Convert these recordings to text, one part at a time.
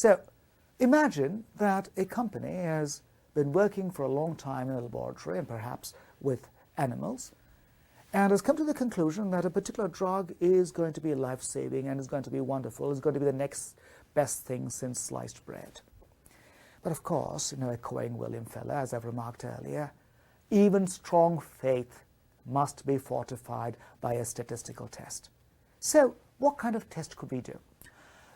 So imagine that a company has been working for a long time in a laboratory and perhaps with animals, and has come to the conclusion that a particular drug is going to be life-saving and is going to be wonderful, is going to be the next best thing since sliced bread. But of course, a Cohen-William fella, as I've remarked earlier, even strong faith must be fortified by a statistical test. So what kind of test could we do?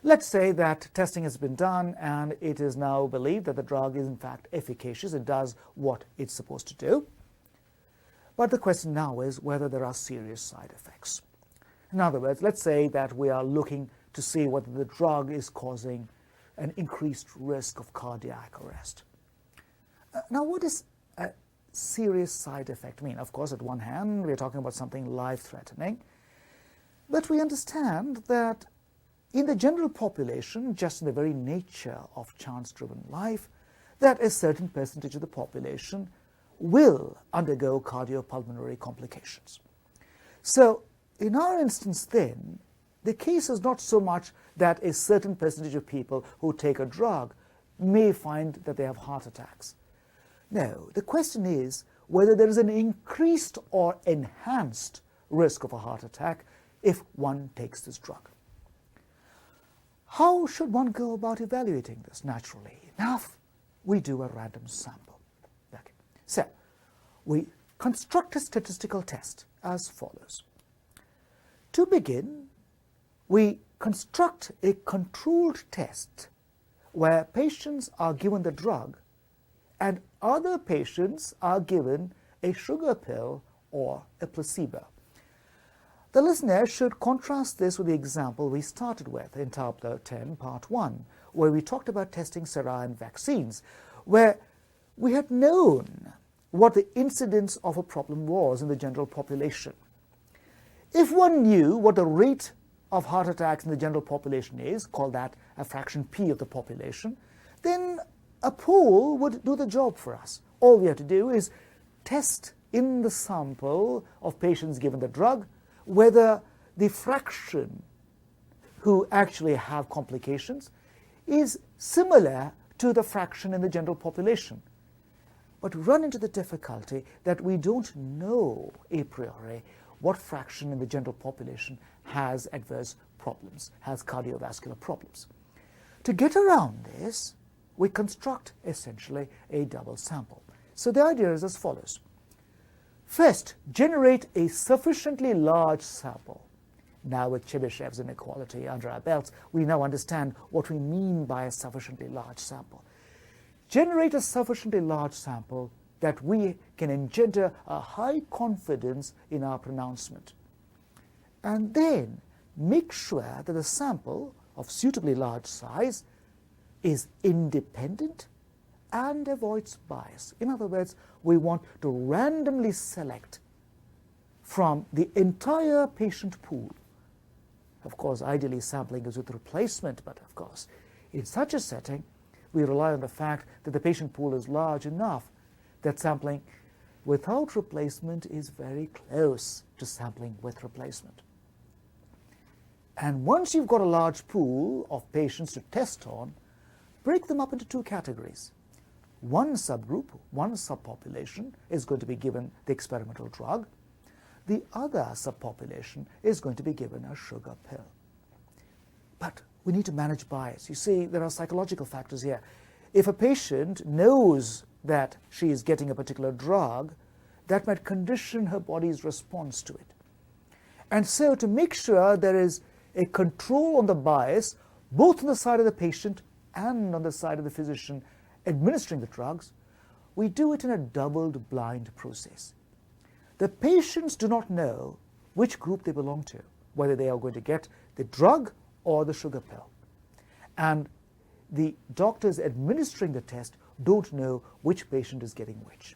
Let's say that testing has been done and it is now believed that the drug is in fact efficacious, it does what it's supposed to do. But the question now is whether there are serious side effects. In other words, let's say that we are looking to see whether the drug is causing an increased risk of cardiac arrest. Now, what does a serious side effect mean? Of course, at one hand, we're talking about something life-threatening, but we understand that in the general population, just in the very nature of chance-driven life, that a certain percentage of the population will undergo cardiopulmonary complications. So, in our instance then, the case is not so much that a certain percentage of people who take a drug may find that they have heart attacks. No, the question is whether there is an increased or enhanced risk of a heart attack if one takes this drug. How should one go about evaluating this? Naturally enough, we do a random sample. Okay. So, we construct a statistical test as follows. To begin, we construct a controlled test where patients are given the drug and other patients are given a sugar pill or a placebo. The listener should contrast this with the example we started with in Tableau 10, Part 1, where we talked about testing saline vaccines, where we had known what the incidence of a problem was in the general population. If one knew what the rate of heart attacks in the general population is, call that a fraction P of the population, then a pool would do the job for us. All we have to do is test in the sample of patients given the drug whether the fraction who actually have complications is similar to the fraction in the general population. But run into the difficulty that we don't know a priori what fraction in the general population has adverse problems, has cardiovascular problems. To get around this, we construct essentially a double sample. So the idea is as follows. First, generate a sufficiently large sample. Now with Chebyshev's inequality under our belts, we now understand what we mean by a sufficiently large sample. Generate a sufficiently large sample that we can engender a high confidence in our pronouncement. And then make sure that the sample of suitably large size is independent and avoids bias. In other words, we want to randomly select from the entire patient pool. Of course, ideally sampling is with replacement, but of course, in such a setting, we rely on the fact that the patient pool is large enough that sampling without replacement is very close to sampling with replacement. And once you've got a large pool of patients to test on, break them up into two categories. One subgroup, one subpopulation is going to be given the experimental drug. The other subpopulation is going to be given a sugar pill. But we need to manage bias. You see, there are psychological factors here. If a patient knows that she is getting a particular drug, that might condition her body's response to it. And so to make sure there is a control on the bias, both on the side of the patient and on the side of the physician administering the drugs, we do it in a doubled blind process. The patients do not know which group they belong to, whether they are going to get the drug or the sugar pill. And the doctors administering the test don't know which patient is getting which.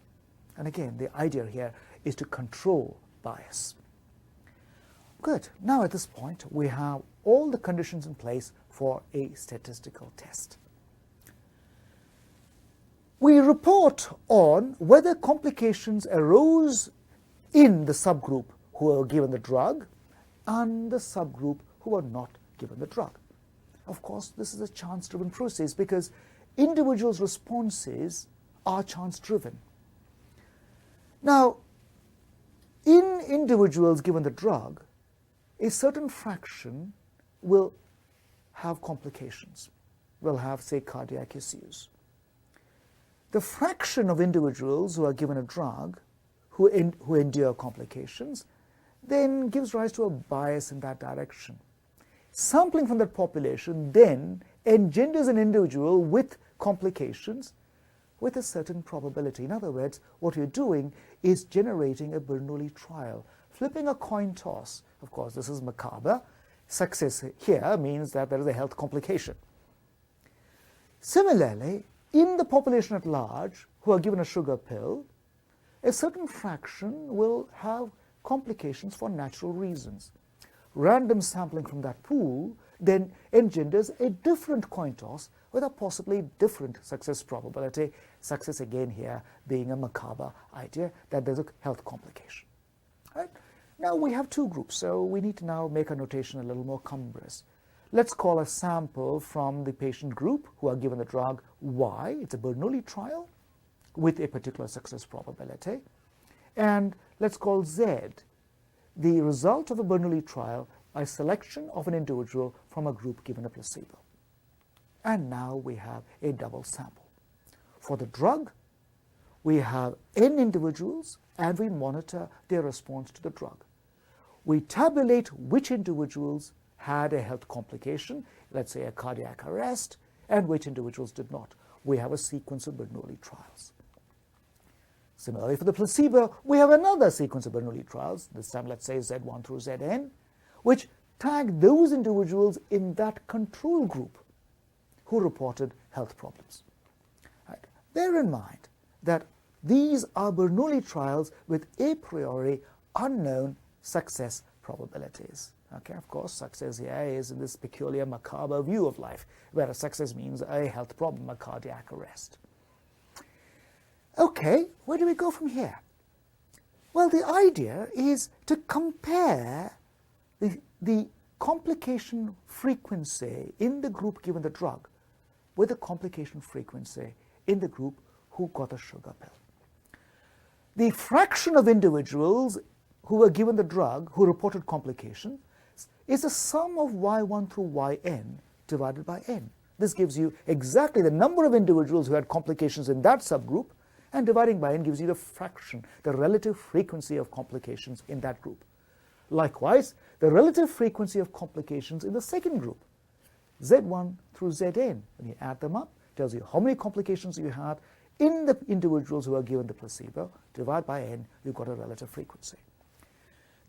And again, the idea here is to control bias. Good. Now at this point, we have all the conditions in place for a statistical test. We report on whether complications arose in the subgroup who were given the drug and the subgroup who were not given the drug. of course, this is a chance-driven process because individuals' responses are chance-driven. Now, in individuals given the drug, a certain fraction will have complications, will have, say, cardiac issues. The fraction of individuals who are given a drug who endure complications then gives rise to a bias in that direction. Sampling from that population then engenders an individual with complications with a certain probability. In other words, what you're doing is generating a Bernoulli trial, flipping a coin toss. Of course, this is macabre. Success here means that there is a health complication. Similarly, in the population at large who are given a sugar pill, a certain fraction will have complications for natural reasons. Random sampling from that pool then engenders a different coin toss with a possibly different success probability. Success again here being a macabre idea that there's a health complication. Right? Now we have two groups, so we need to now make a notation a little more cumbrous. Let's call a sample from the patient group who are given the drug Y. It's a Bernoulli trial with a particular success probability. And let's call Z the result of a Bernoulli trial, a selection of an individual from a group given a placebo. And now we have a double sample. For the drug, we have N individuals and we monitor their response to the drug. We tabulate which individuals had a health complication, let's say a cardiac arrest, and which individuals did not. We have a sequence of Bernoulli trials. Similarly, for the placebo, we have another sequence of Bernoulli trials, this time let's say Z1 through Zn, which tag those individuals in that control group who reported health problems. Right. Bear in mind that these are Bernoulli trials with a priori unknown success probabilities. Okay, of course, success here is in this peculiar macabre view of life, where a success means a health problem, a cardiac arrest. Okay, where do we go from here? Well, the idea is to compare the complication frequency in the group given the drug with the complication frequency in the group who got a sugar pill. The fraction of individuals who were given the drug who reported complications is the sum of y1 through yn divided by n. This gives you exactly the number of individuals who had complications in that subgroup, and dividing by n gives you the fraction, the relative frequency of complications in that group. Likewise, the relative frequency of complications in the second group, Z1 through Zn, when you add them up, tells you how many complications you had in the individuals who are given the placebo. Divide by n, you've got a relative frequency.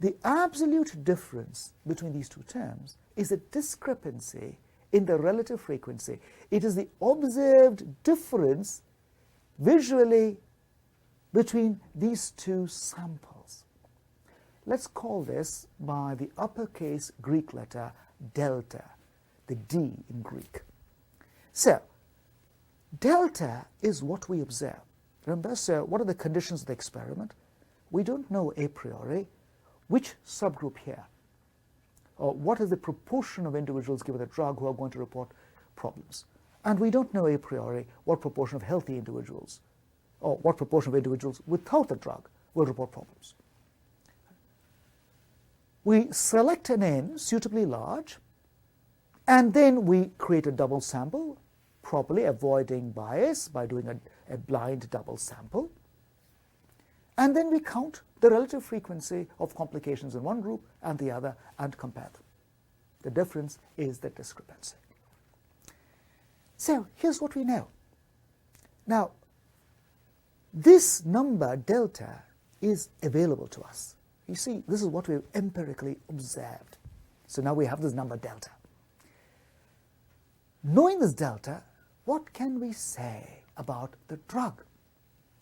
The absolute difference between these two terms is a discrepancy in the relative frequency. It is the observed difference visually between these two samples. Let's call this by the uppercase Greek letter delta, the D in Greek. So, delta is what we observe. Remember, so what are the conditions of the experiment? We don't know a priori which subgroup here, or what is the proportion of individuals given the drug who are going to report problems. And we don't know a priori what proportion of healthy individuals, or what proportion of individuals without the drug will report problems. We select an N suitably large, and then we create a double sample, properly avoiding bias by doing a blind double sample. And then we count the relative frequency of complications in one group and the other and compare them. The difference is the discrepancy. So here's what we know. Now, this number delta is available to us. You see, this is what we've empirically observed. So now we have this number delta. Knowing this delta, what can we say about the drug?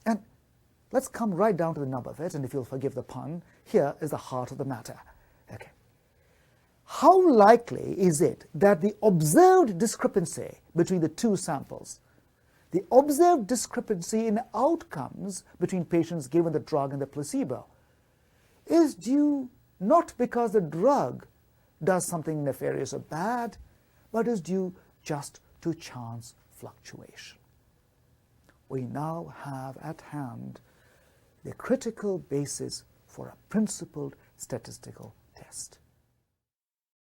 And let's come right down to the nub of it, and if you'll forgive the pun, here is the heart of the matter. Okay. How likely is it that the observed discrepancy between the two samples, the observed discrepancy in outcomes between patients given the drug and the placebo, is due not because the drug does something nefarious or bad, but is due just to chance fluctuation. We now have at hand the critical basis for a principled statistical test.